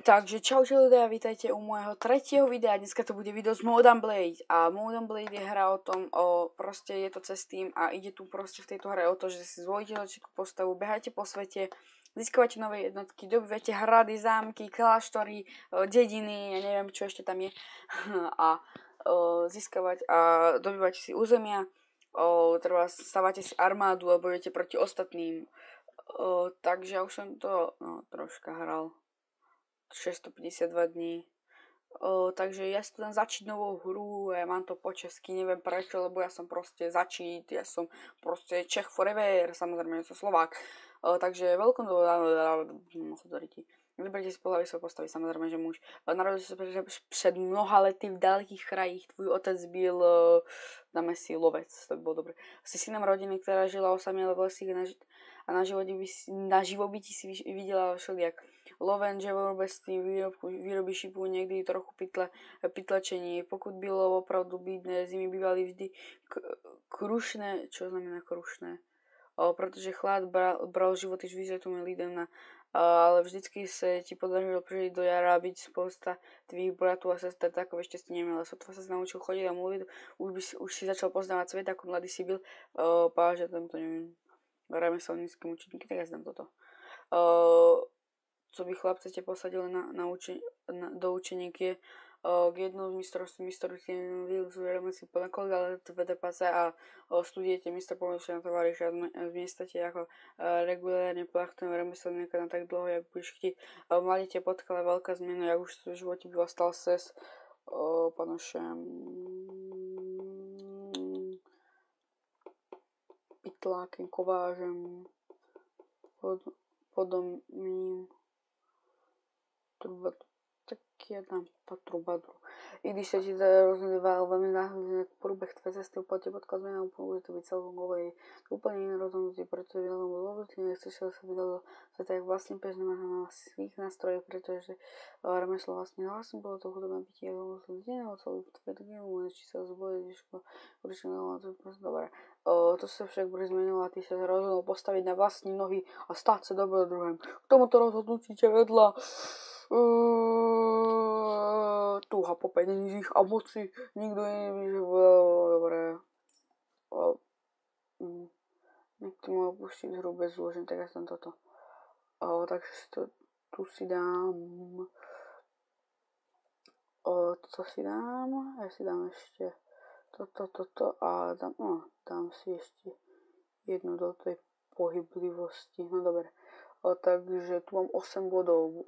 Takže čaute ľudia, vítajte u môjho tretieho videa. Dneska to bude video z Mode & Blade. A Mode & Blade je hra o tom, proste je to cez tým a ide tu proste v tejto hre o to, že si zvolíte začiatku postavu, behajte po svete, získavate nové jednotky, dobývate hrady, zámky, kláštory, dediny, ja neviem čo ešte tam je. A získavať a dobývate si územia, treba stávate si armádu a bojujete proti ostatným. Takže ja už som to troška hral. 652 dní. Takže ja si tu dám začít novú hru, ja mám to po česky, neviem prečo, lebo ja som proste začít, ja som proste Čech forever, samozrejme, ja som Slovák. Takže veľkom vyberte si pohľavy svoje postavy, samozrejme, že muž. Narodil sa před mnoha lety v dalekých krajích, tvůj otec byl, dáme si lovec, to by bolo dobre. Si synem rodiny, ktorá žila osaměle v lesích a na živobytí si videla všelijak. Loven, ževorobectví, výroby šipů, někdy trochu pytlečení. Pokud bylo opravdu bídné, zimy bývaly vždy krušné. Čo znamená krušné? Protože chlad bral životy vyžitými lidem, ale vždycky se ti podařilo přežít do jara a byť spousta tvých bratů a sester takové štěstí neměla. Sotva se naučil chodit a mluvit, už si začal poznávat svět, ako mladý si byl. Páže, tam to nevím, remeselníckým učeníky, tak ja znám toto. Co by chlapce tě posadil do učeník je k jednou z mistrovství vyzujeme si po koľko let vede pace a studujete mistr pomocného tovaryša a změstate jako regulérne plachtom remeselníka na tak dlouho, jak budeš chtít. Mladí tě potkala veľká zmena, jak už v životě byla stal ses panošem pytlákem, kovážem, podomím, tak jedna trubadru. I když se ti to rozhodovalo velmi náhodně průběh tvé cesty, uplatě potkal změna, může to být celkom novej, úplně jiné rozhodnutí, protože veľmi dôležité, nechceš sa vydať do sveta jak vlastným pežným na svých nástrojoch, pretože remeslo vlastne bolo to chudobné bytie, ale som zdeného celý tvrdil, či sa zboje, určite to je proste dobré. To sa však brzy zmenilo a ty sa rozhodol postaviť na vlastní nohy a stať sa dobrodruhem. K tomuto rozhodnutí ťa vedla túha po penízích a moci. Nikto iný by dobre. Nechci mu opustiť hru bez zložení, tak ja som toto. Takže tu si dám toto si dám, ja si dám ešte toto a dám si ešte jednu do tej pohyblivosti. No dobre. Takže tu mám 8 bodov.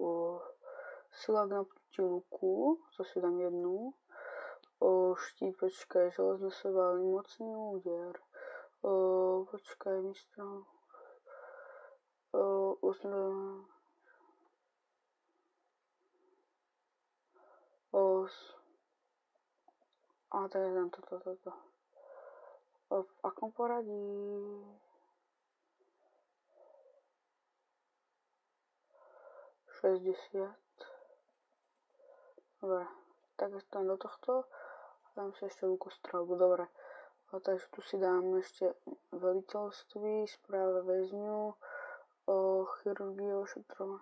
Sila k napnutí luku, to si dám jednu. Štít, počkaj, železné svaly, mocný úder. Počkaj, mistr. A teraz dám toto. V akom poradí? Dobre, tak ja dám do tohto a dám si ešte lukostrelbu, dobre. Takže tu si dám ešte veliteľství, správa väzňu, chirurgie, ošetrovanie.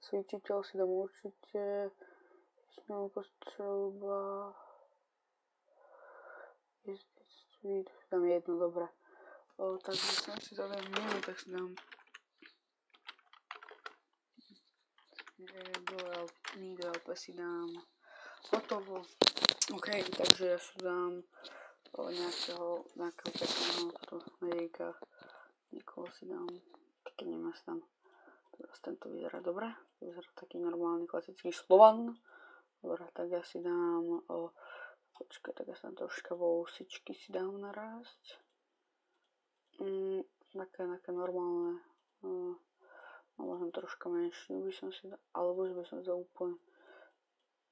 Cvičiteľ si dám určite, ešte lukostrelba, jezdectví, dám jedno, dobre. Takže som si to dám minú, tak si dám Nido LP si dám hotovo. OK, takže ja si dám nejakého pekného medejka, niekoho si dám, keď nemá si dám. Teraz tento vyzerá dobre, to vyzerá taký normálny klasický Slovan. Dobre, tak ja si dám, počkaj, tak ja si dám troška vousičky si dám narásť. Také normálne, možno troška menší by som si dal, alebo že by som dal úplne,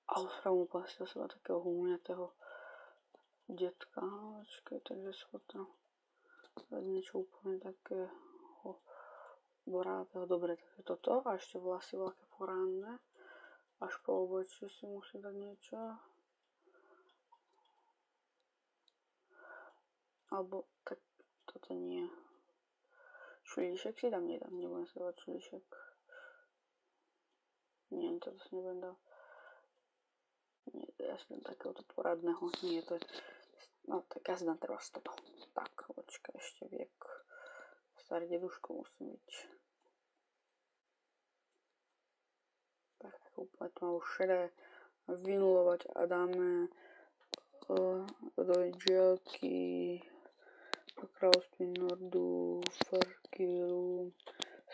ale spravím úplne si do seba takého humňatého detka, počkaj, takže schotno dať niečo úplne takého borátého, dobre, takže toto a ešte vlasy veľké poránne, až po obočí si musí dať niečo, alebo tak toto nie. čulíšek si dám, nedám, nebudem si dávať čulíšek. Nie, toto si nebudem dávať. Nie, ja si dám takéhoto poradného, nie, to je, no tak ja si dám treba toto. Tak, počkaj, ešte viek. Starý deduško musí byť. Tak úplne tmavú šedé vynulovať a dáme do dielky kráľovství Nordu, Farkiru,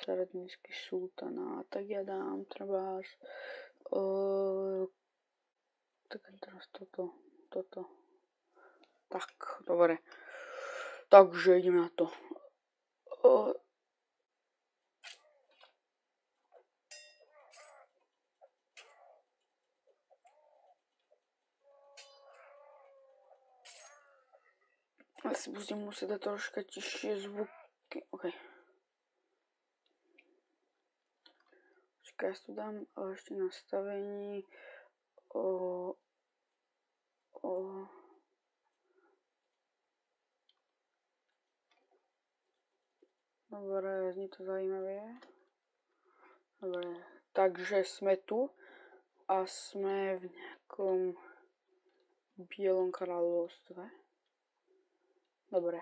Saradnínsky sultana, tak ja dám trebárs tak teraz toto. Tak, dobre. Takže ideme na to. Asi budem musieť dať troška tiššie zvuky. OK. Počkaj, ja si tu dám ešte nastavení. Dobre, znie to zaujímavé. Dobre, takže sme tu a sme v nejakom bielom kráľovstve. Dobre.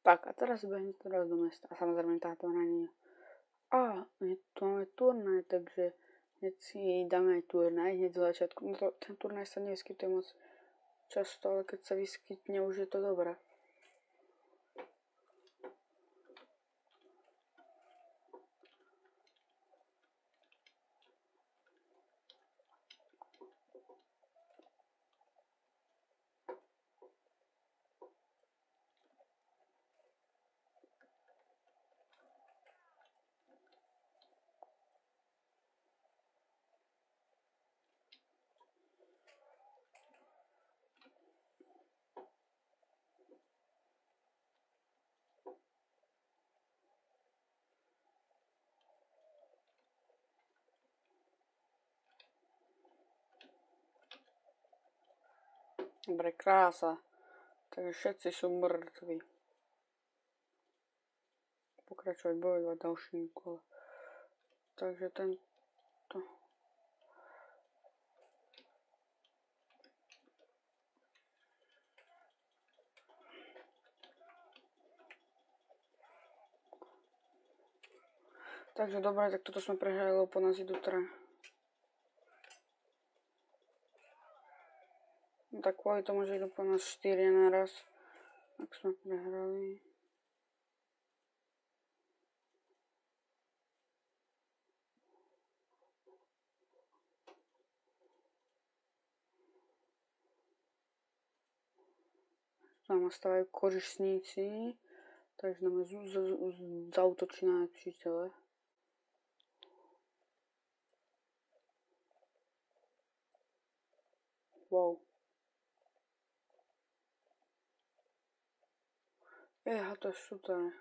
Tak a teraz behnem do mesta. A samozrejme táto hra nie. Tu máme turnaj, takže hneď si dáme aj turnaj hneď z začiatku. No ten turnaj sa nevyskytuje moc často, ale keď sa vyskytne, už je to dobré. Dobre, krása. Takže všetci sú mŕtvi. Pokračovať bojovať ďalším kole. Takže tento. Takže dobre, tak toto sme prehrali, lebo po nás idú No tak kvôli tomu, že idú po nás 4 naraz, tak sme prehrali. Tam stávajú kožešníci, takže nám zautočí na nepřítele. Wow. To je super.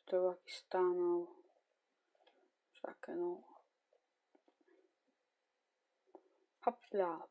To je veľký stánov. Také no. Hopla.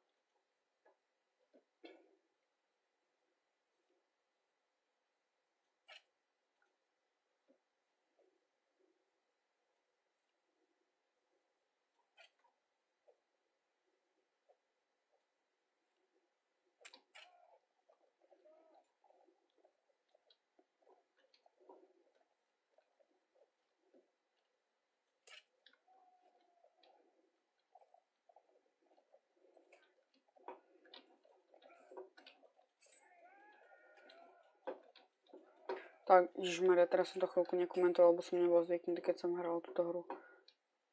Tak, ježišmaria, teraz som to chvíľku nekomentoval, lebo som nebol zvyknutý, keď som hral túto hru.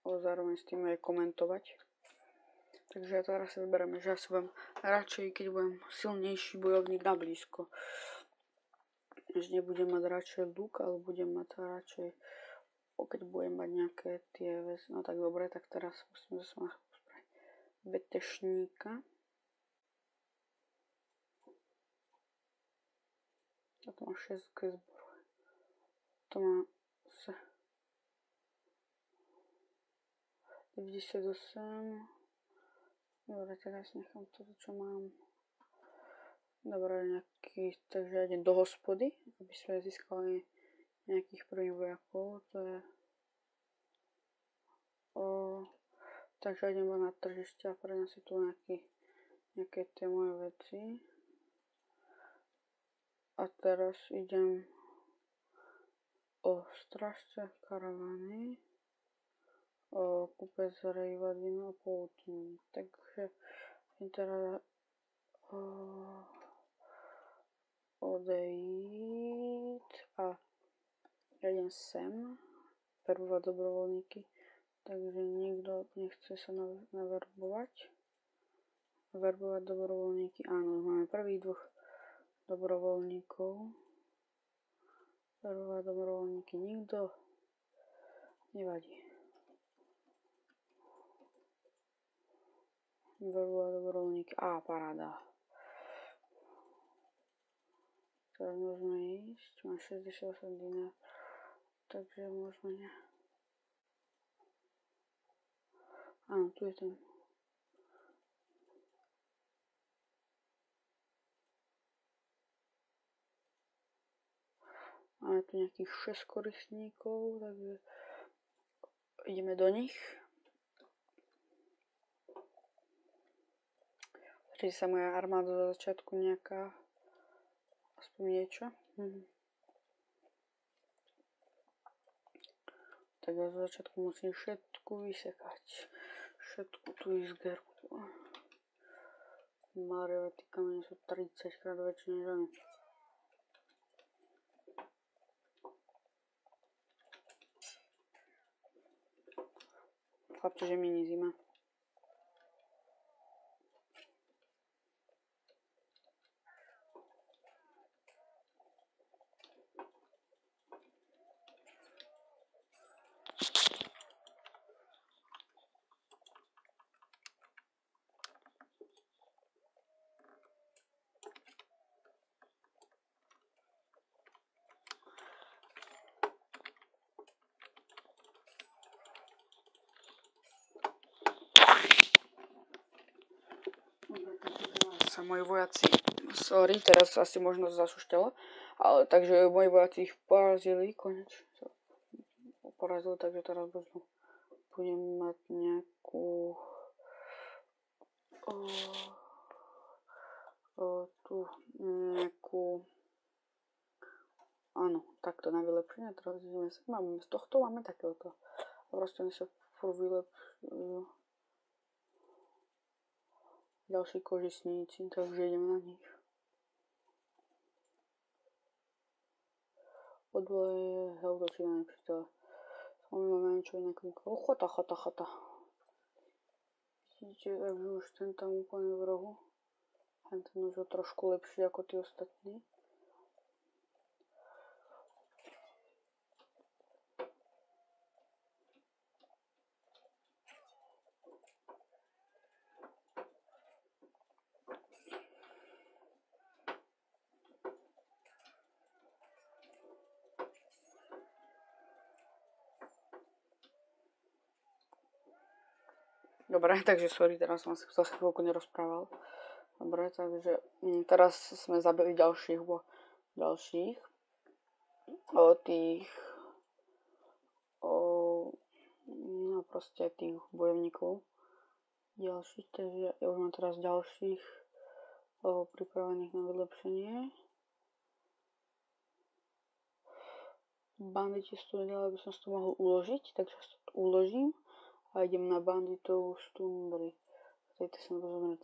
Ale zároveň s tým aj komentovať. Takže ja teraz si vyberiem, že ja si budem radšej, keď budem silnejší bojovník na blízko. Že nebudem mať radšej luk, ale budem mať radšej, keď budem mať nejaké tie veci. No tak dobre, tak teraz musím zase na chvíľku spraviť vetešníka. A to má 6 zborov. To má 98. Dobre, teraz nechám toto, čo mám. Dobre, nejaký, takže ja idem do hospody, aby sme získali nejakých prvých vojakov, to je takže idem na tržište a predám si tu nejaké tie moje veci. A teraz idem o strážce karavany, kúpec rejvadinu a poutinu. Takže idem teraz odejít a ja idem sem verbovať dobrovoľníky. Takže nikto nechce sa naverbovať. Verbovať dobrovoľníky. Áno, máme prvých 2 dobrovoľníkov. Verbovať dobrovoľníky. Nikto. Nevadí. Verbovať dobrovoľníky. Paráda. Teraz môžeme ísť. Mám 68 dinár. Takže môžeme... Áno, tu je ten. Máme tu nejakých 6 koristníkov, takže ideme do nich. Čiže sa moja armáda za začiatku nejaká, aspoň niečo. Tak ja za začiatku musím všetku vysekať. Všetku tú izgerku. Mariové tí kamene sú 30 krát väčšie než oni. Chlapče, že mi nie zima. Sa moji vojaci, sorry, teraz asi možno zašušťalo, ale takže moji vojaci ich porazili, konečne porazili, takže teraz budem mať nejakú tu nejakú, áno, takto na vylepšenie, teraz ideme sa, máme z tohto, máme takéhoto, proste oni sa furt vylepšujú. Ďalší kožisníci, takže ideme na nich. Odvoje zautočí na nepřítele. Máme niečo iné kliklo. Chota. Vidíte, takže už ten tam úplne v rohu. Ten už je trošku lepší ako tí ostatní. Dobre, takže sorry, teraz som si za chvíľku nerozprával. Dobre, takže teraz sme zabili ďalších proste tých bojovníkov ďalších, takže ja už mám teraz ďalších pripravených na vylepšenie. Banditi sú tu nedali, aby som si to mohol uložiť, takže si to uložím a idem na banditov z tundry.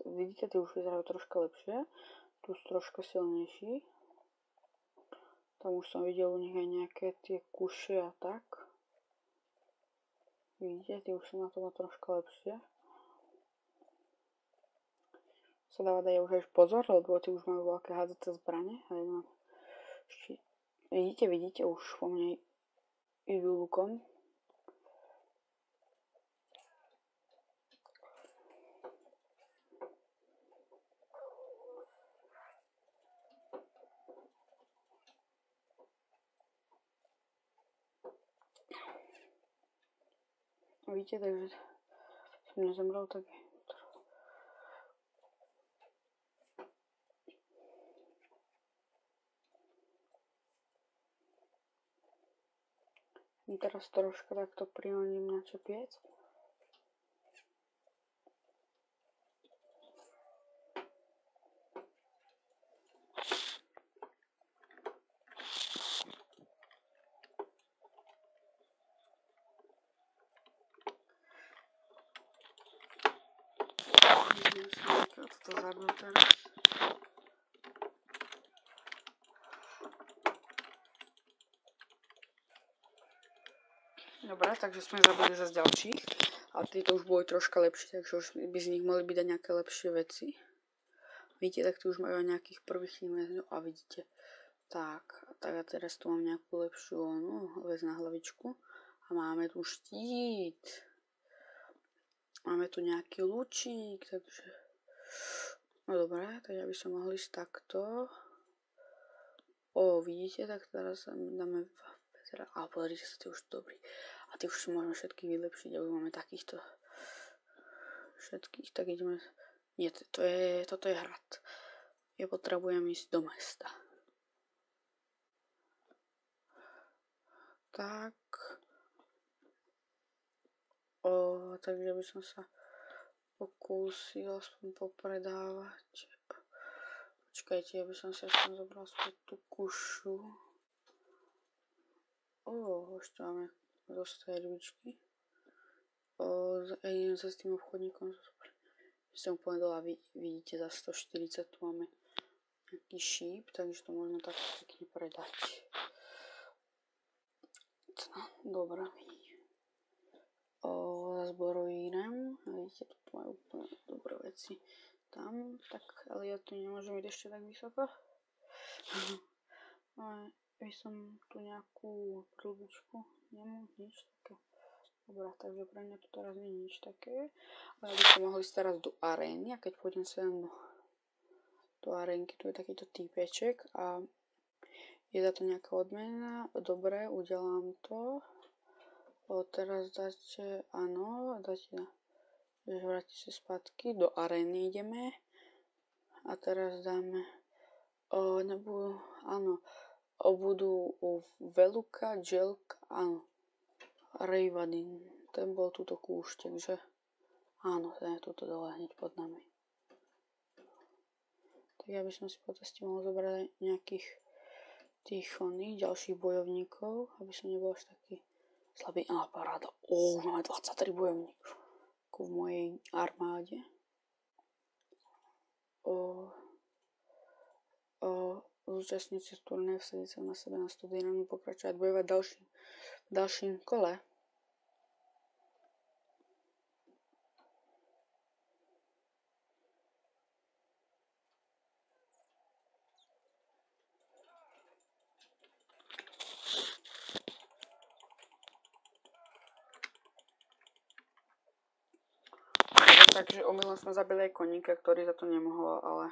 Vidíte, tí už vyzerajú troška lepšie, tu sú troška silnejší. Tam už som videl u nich aj nejaké tie kuše a tak. Vidíte, tí už sú na tom troška lepšie. Sa dáva dať už aj pozor, lebo tí už majú veľké hádzacie zbrane. Vidíte, už po mne idú lukom. Vidíte, takže som nezomrel, tak Teraz troška takto prihoním na čepiec. Toto zabil teraz. Dobre, takže sme zabili zase ďalších. A títo už boli troška lepšie, takže už by z nich mohli byť aj nejaké lepšie veci. Vidíte, tak tu už majú aj nejakých prvých väzňov a vidíte. Tak a teraz tu mám nejakú lepšiu vec na hlavičku. A máme tu štít. Máme tu nejaký lúčik, takže... No dobré, tak aby sme mohli ísť takto. Vidíte, tak teraz dáme... Ale pozrite sa, tie už sú dobrý. A tie už si môžeme všetky vylepšiť, a už máme takýchto všetkých, tak ideme... Nie, toto je hrad. Ja potrebujem ísť do mesta. Tak. Takže by som sa pokúsil aspoň popredávať. Počkajte, aby som si aspoň zobral späť tú kušu. Ešte máme dosť rybičky. Idem sa s tým obchodníkom. Som úplne dole, vidíte, za 140 tu máme nejaký šíp, takže to môžeme tak pekne predať. Dobre. Zborujem. Vidíte, tu majú úplne dobré veci. Tam, tak, ale ja tu nemôžem ísť ešte tak vysoko. By som tu nejakú príľubičku, nemám nič také. Dobre, takže pre mňa tu teraz nie je nič také. Ale by som mohli ísť teraz do arény, a keď pôjdem sa do arénky, tu je takýto týpeček a je za to nejaká odmena. Dobre, udelám to. Teraz dáte, áno, dáte, že vráti sa spätky, do arény ideme. A teraz dáme, budú Veluka, Jelka, áno. Rejvadin, ten bol túto kúštek, že? Áno, ten je túto dole hneď pod nami. Tak ja by som si po teste mohol zobrať nejakých tých ďalších bojovníkov, aby som nebol až taký slabý. Paráda. Už máme 23 bojovníkov, ako v mojej armáde. Zúčastníci turnaje vsadiť sa na sebe na 100 dinárov, pokračovať bojovať v ďalším kole. Takže omylom sme zabili aj koníka, ktorý za to nemohol, ale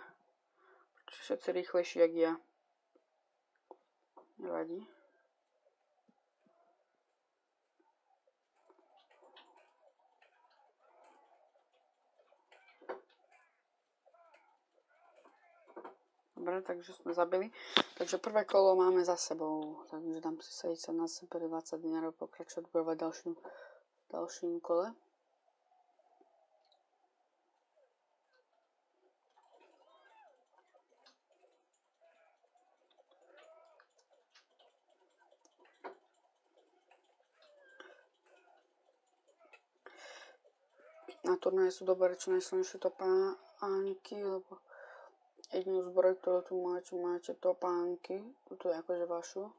všetci rýchlejší jak ja. Nevadí. Dobre, takže sme zabili. Takže prvé kolo máme za sebou. Takže dám si sadiť sa na sebe 20 dinárov, pokračovať bojovať v ďalším kole. Na turnaje sú dobré čo najsilnejšie topánky, lebo jedinú zbroj, ktorú tu máte topánky. Tuto je akože vašu.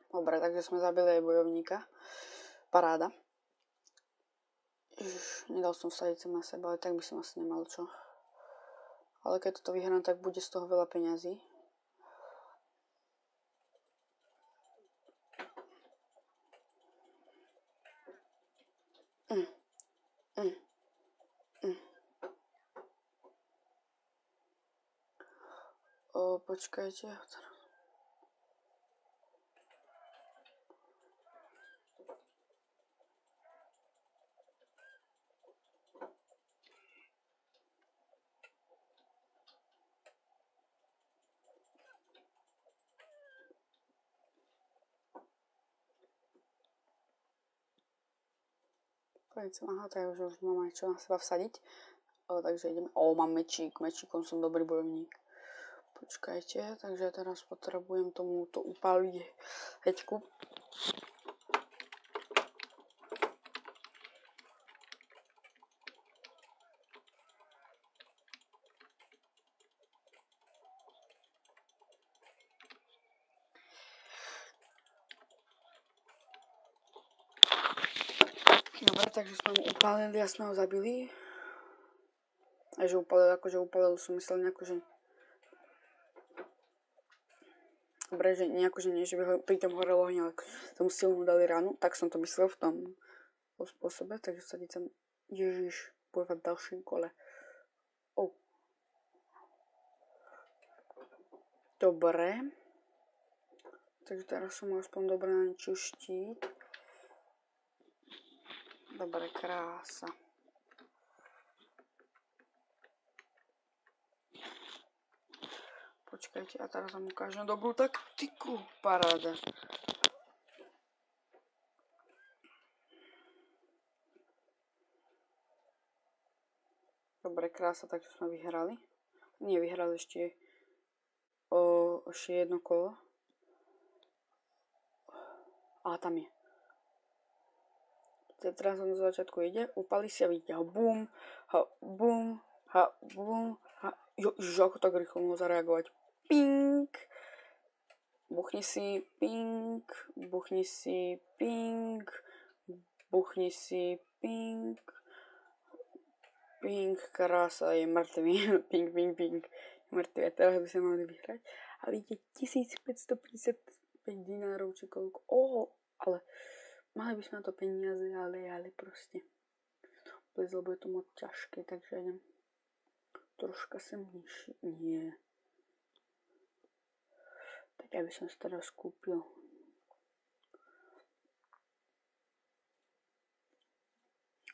Dobre, takže sme zabili aj bojovníka. Paráda. Nedal som vsadiť sa na seba, ale tak by som asi nemal čo. Ale keď toto vyhrám, tak bude z toho veľa peňazí. Počkajte. Aha, takže už mám aj čo na seba vsadiť. Takže ideme. Mám mečík. Mečíkom som dobrý bojovník. Počkajte, takže teraz potrebujem tomuto upáliť hečku. Dobre, takže sme mu upálili a sme ho zabili. A že upálil, akože upálil som myslel nejako, že... Dobre, že nejako, že nie, že by ho pri tom horel ohň, ale tomu silnú dali ránu, tak som to myslel v tom spôsobe, takže sadiť sa... Ježiš, bojovať v ďalším kole. Dobre. Takže teraz som mal aspoň dobre nančil štít. Dobre, krása. Počkajte, a teraz vám ukážem dobrú taktiku. Paráda. Dobre, krása, takže sme vyhrali. Nie, vyhrali ešte jedno kolo. Tam je. Teraz on zo začiatku ide, upali si a vidíte ho. Bum, ha, bum, ha, bum, ha. Ježiš, ako tak rýchlo mohol zareagovať. Pink. Buchni si, pink. Buchni si, pink. Buchni si, pink. Pink, krása, je mŕtvý. Pink, pink, pink. Je mŕtvý. A teraz by sa mali vyhrať. A vidíte, 1555 dinárov, či koľko. Ale mali by sme na to peniaze, ale proste. Lebo je to moc ťažké, takže idem troška sem nižšie. Nie. Tak ja by som si teraz kúpil.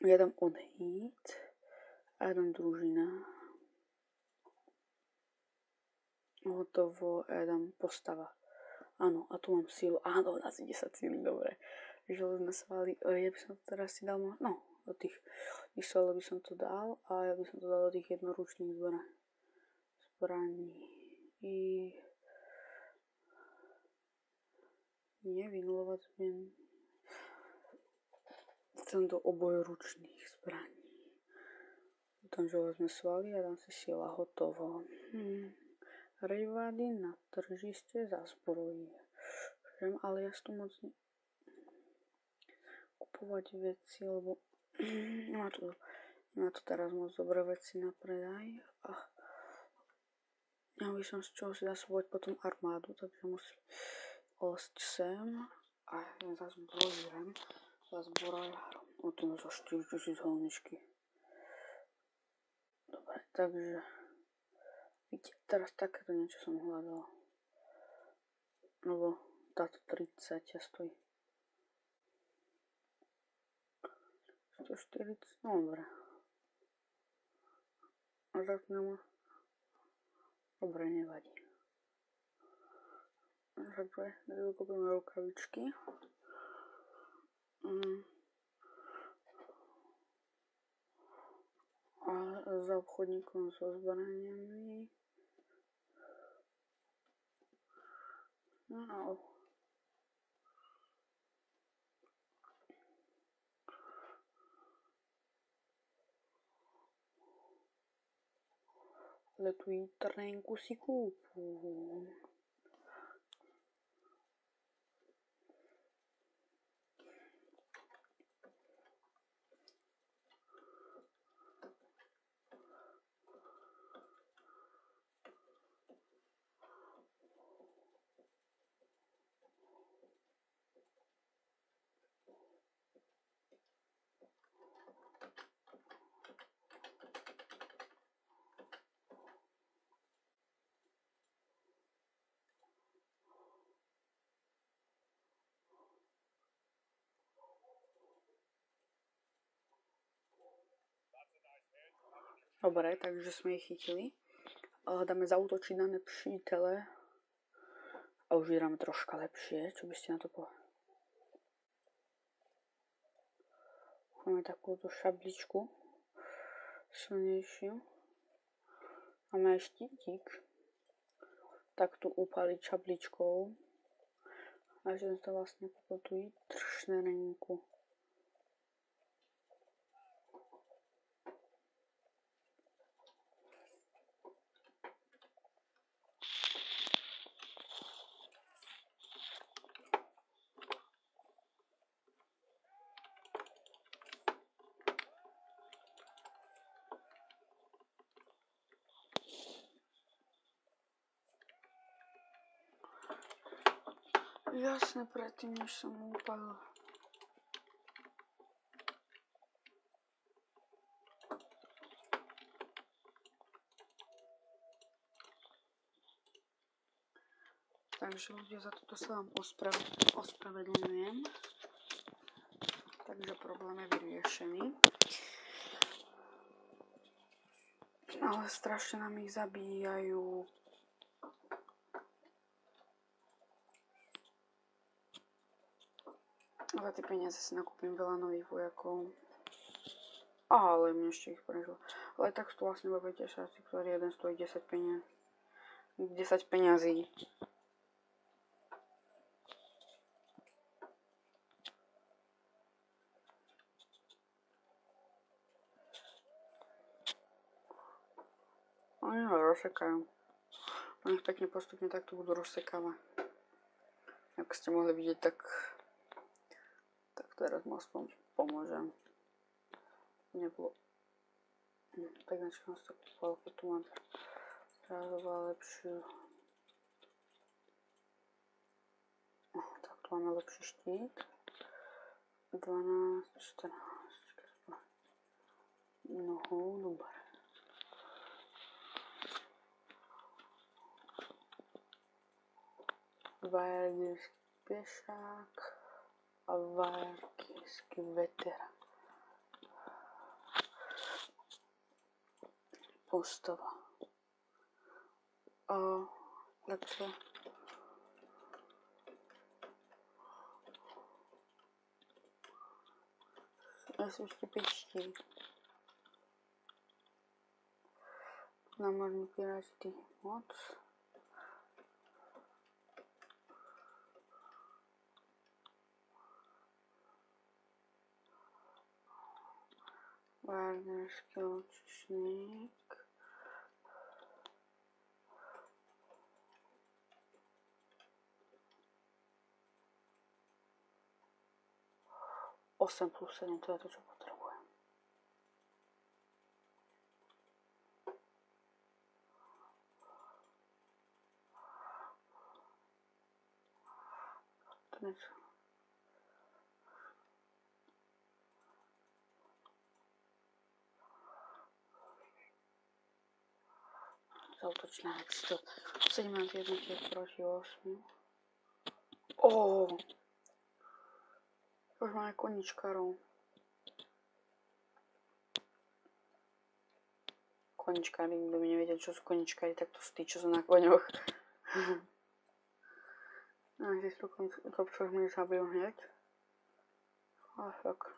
Ja dám odhýt. A ja dám družina. Hotovo, ja dám postava. Áno, a tu mám sílu. Áno, asi 10 síly, dobre. Železné svaly. Ja by som to teraz si dal, do tých svalov by som to dal a ja by som to dal do tých jednoručných zbraní. Nie, vynulovať viem. Chcem do obojručných zbraní. Tam železné svaly a dám si sila, hotovo. Rejvady na tržište za zbrojí. Ale ja tu moc kupovať veci, lebo nemá tu teraz moc dobré veci na predaj. Ja by som z čoho si zasúvať potom armádu, takže musím osť sem a ja zazbrojujem. O tým za 4000 holničky. Dobre, takže vidíte, teraz takéto niečo som hľadal. Lebo táto 30 stojí 140, dobre. A tak nemá. Dobre, nevadí. Takže kúpime rukavičky. A za obchodníkom so zbraniami. Ale tu i trnenku si kúpu. Dobre, takže sme ich chytili. Dáme zaútočiť na nepřítele. A už vyzeráme troška lepšie, čo by ste na to povedali. Máme takúto šabličku silnejšiu. Máme aj štítik. Tak tu upaliť šabličkou. A že to vlastne po tú tršnenku. Jasne, predtým, než som upalila. Takže ľudia, za toto sa vám ospravedlňujem. Takže problém je vyriešený. Ale strašne nám ich zabíjajú. Za tie peniaze si nakúpim veľa nových vojakov. Ale mne ešte ich prežilo. Ale tak sú vlastne vo šáci, ktorý jeden stojí 10 peniaz. 10 peňazí. Oni ho rozsekajú. Oni ich pekne postupne takto budú rozsekávať. Ako ste mohli vidieť, tak teraz mu aspoň pomôžem. Nebolo tak načo nás to kúpal, tu mám teraz oveľa lepšiu. Tak tu máme lepší štít. 12, 14. No, dobre. Vajarský pešák a vajarský veterán. Postava. Lepšie. Nesmíšte pičtí. Námorní piráti moc. Várnerský lučišník. Osem plus 7, to je to, čo potrebujem. To niečo. Zautočná to 17 jednotiek proti 8. Už máme koničkarov. Koničkári, kto by nevedel, čo sú koničkári, tak to sú tí, čo sú na koňoch. Zde sú kopčo už mi zabil hneď. Ale fakt.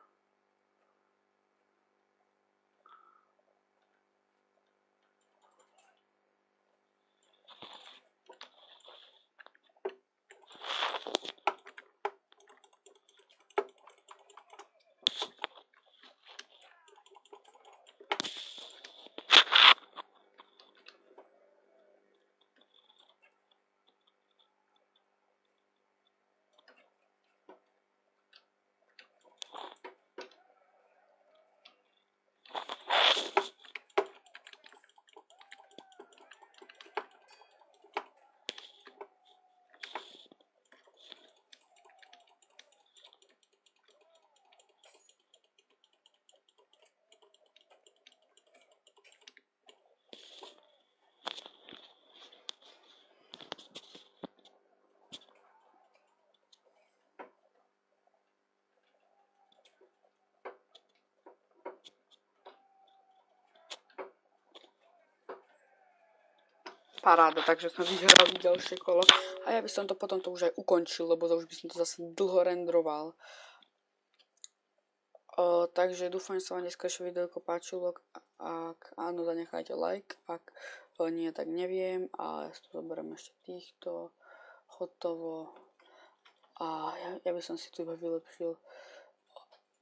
Paráda, takže sme vyhrali ďalšie kolo. A ja by som to potom už aj ukončil, lebo už by som to zase dlho rendroval. Takže dúfam, že sa vám dneskašie videoko páčilo. Ak áno, zanechajte like. Ak nie, tak neviem. A ja si tu zoberiem ešte týchto. Hotovo. A ja by som si tu iba vylepšil.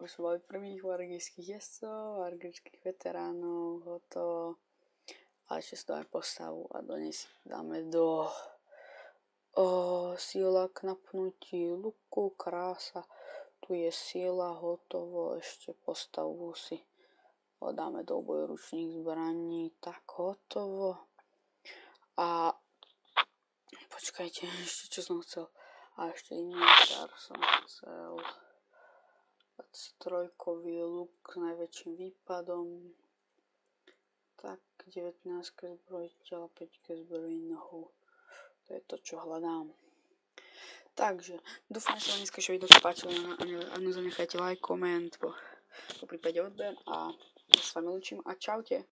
Už sme mali prvých vargijských jezdcov, vargijských veteránov. Hotovo. A ešte si dáme postavu a do nej si dáme do sila k napnutí luku, krása. Tu je sila, hotovo, ešte postavu si dáme do obojručných zbraní, tak hotovo. A počkajte, ešte čo som chcel. A ešte inventár som chcel. 23-kový luk s najväčším výpadom. Tak, 19 zbrojiteľa, 5 zbrojní nohou. To je to, čo hľadám. Takže, dúfam, že sa vám dneska video páčilo. Áno, zanechajte like, koment, po prípade odber a ja s vami ľúčim a čaute.